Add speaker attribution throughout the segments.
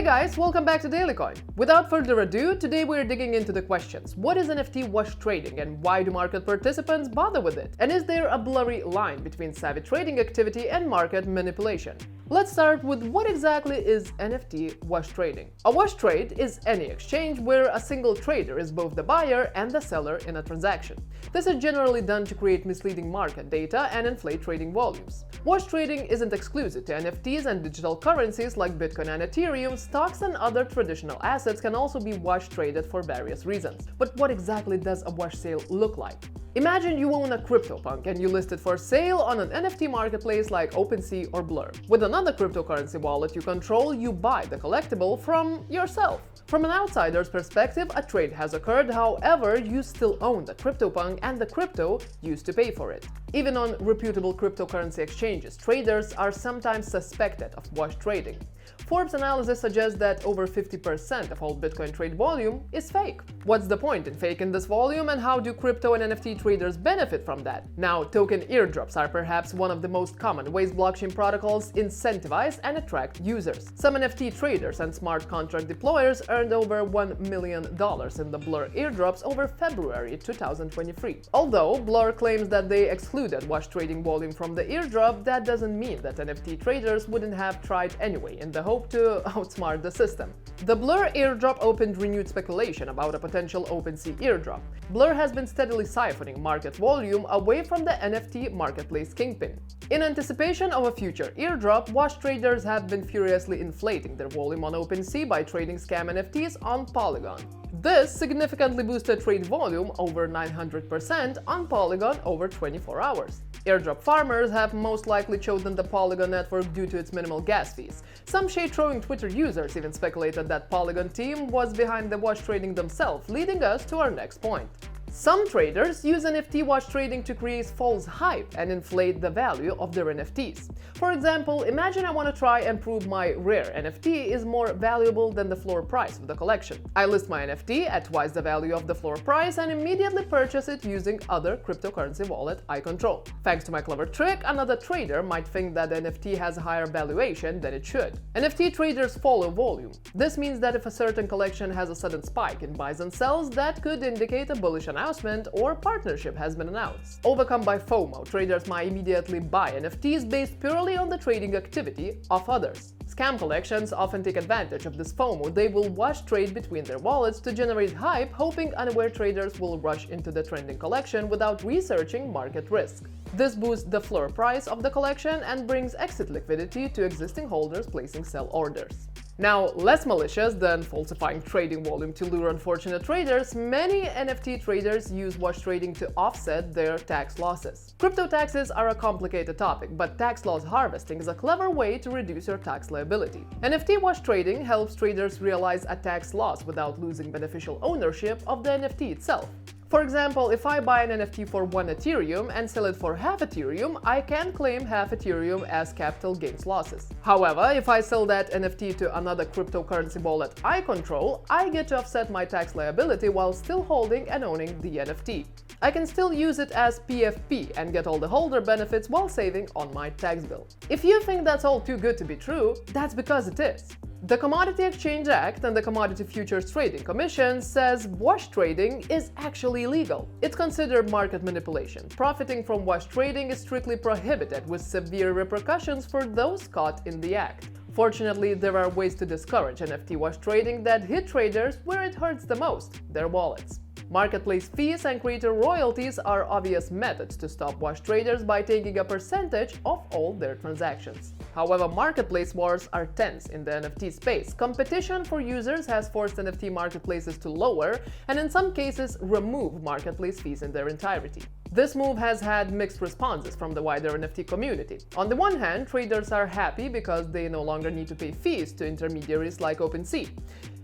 Speaker 1: guys, welcome back to DailyCoin. Without further ado, today we're digging into the questions. What is NFT wash trading and why do market participants bother with it? And is there a blurry line between savvy trading activity and market manipulation? Let's start with what exactly is NFT wash trading. A wash trade is any exchange where a single trader is both the buyer and the seller in a transaction. This is generally done to create misleading market data and inflate trading volumes. Wash trading isn't exclusive to NFTs, and digital currencies like Bitcoin and Ethereum, stocks and other traditional assets can also be wash traded for various reasons. But what exactly does a wash sale look like? Imagine you own a CryptoPunk and you list it for sale on an NFT marketplace like OpenSea or Blur. With another cryptocurrency wallet you control, you buy the collectible from yourself. From an outsider's perspective, a trade has occurred, however, you still own the CryptoPunk and the crypto used to pay for it. Even on reputable cryptocurrency exchanges, traders are sometimes suspected of wash trading. Forbes analysis suggests that over 50% of all Bitcoin trade volume is fake. What's the point in faking this volume, and how do crypto and NFT traders benefit from that? Now, token airdrops are perhaps one of the most common ways blockchain protocols incentivize and attract users. Some NFT traders and smart contract deployers earned over $1 million in the Blur airdrops over February 2023. Although Blur claims that they excluded wash trading volume from the airdrop, that doesn't mean that NFT traders wouldn't have tried anyway in the hope to outsmart the system. The Blur airdrop opened renewed speculation about a potential OpenSea airdrop. Blur has been steadily siphoning market volume away from the NFT marketplace kingpin. In anticipation of a future airdrop, wash traders have been furiously inflating their volume on OpenSea by trading scam NFTs on Polygon. This significantly boosted trade volume over 900% on Polygon over 24 hours. Airdrop farmers have most likely chosen the Polygon network due to its minimal gas fees. Some shade-throwing Twitter users even speculated that Polygon team was behind the wash trading themselves, leading us to our next point. Some traders use NFT wash trading to create false hype and inflate the value of their NFTs. For example, imagine I want to try and prove my rare NFT is more valuable than the floor price of the collection. I list my NFT at twice the value of the floor price and immediately purchase it using other cryptocurrency wallet I control. Thanks to my clever trick, another trader might think that the NFT has a higher valuation than it should. NFT traders follow volume. This means that if a certain collection has a sudden spike in buys and sells, that could indicate a bullish announcement or partnership has been announced. Overcome by FOMO, traders might immediately buy NFTs based purely on the trading activity of others. Scam collections often take advantage of this FOMO. They will wash trade between their wallets to generate hype, hoping unaware traders will rush into the trending collection without researching market risk. This boosts the floor price of the collection and brings exit liquidity to existing holders placing sell orders. Now, less malicious than falsifying trading volume to lure unfortunate traders, many NFT traders use wash trading to offset their tax losses. Crypto taxes are a complicated topic, but tax loss harvesting is a clever way to reduce your tax liability. NFT wash trading helps traders realize a tax loss without losing beneficial ownership of the NFT itself. For example, if I buy an NFT for 1 Ethereum and sell it for half Ethereum, I can claim half Ethereum as capital gains losses. However, if I sell that NFT to another cryptocurrency wallet I control, I get to offset my tax liability while still holding and owning the NFT. I can still use it as PFP and get all the holder benefits while saving on my tax bill. If you think that's all too good to be true, that's because it is. The Commodity Exchange Act and the Commodity Futures Trading Commission says wash trading is actually illegal. It's considered market manipulation. Profiting from wash trading is strictly prohibited, with severe repercussions for those caught in the act. Fortunately, there are ways to discourage NFT wash trading that hit traders where it hurts the most: their wallets. Marketplace fees and creator royalties are obvious methods to stop wash traders by taking a percentage of all their transactions. However, marketplace wars are tense in the NFT space. Competition for users has forced NFT marketplaces to lower and in some cases remove marketplace fees in their entirety. This move has had mixed responses from the wider NFT community. On the one hand, traders are happy because they no longer need to pay fees to intermediaries like OpenSea.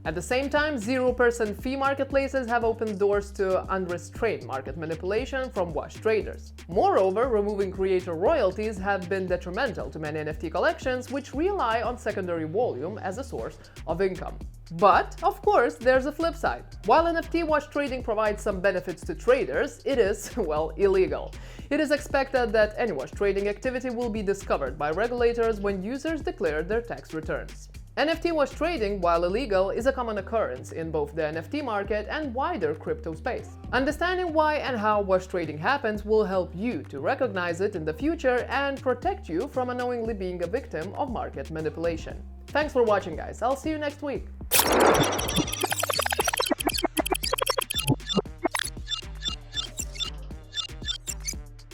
Speaker 1: At the same time, 0% fee marketplaces have opened doors to unrestrained market manipulation from wash traders. Moreover, removing creator royalties have been detrimental to many NFT collections, which rely on secondary volume as a source of income. But, of course, there's a flip side. While NFT wash trading provides some benefits to traders, it is, well, illegal. It is expected that any wash trading activity will be discovered by regulators when users declare their tax returns. NFT wash trading, while illegal, is a common occurrence in both the NFT market and wider crypto space. Understanding why and how wash trading happens will help you to recognize it in the future and protect you from unknowingly being a victim of market manipulation. Thanks for watching, guys. I'll see you next week.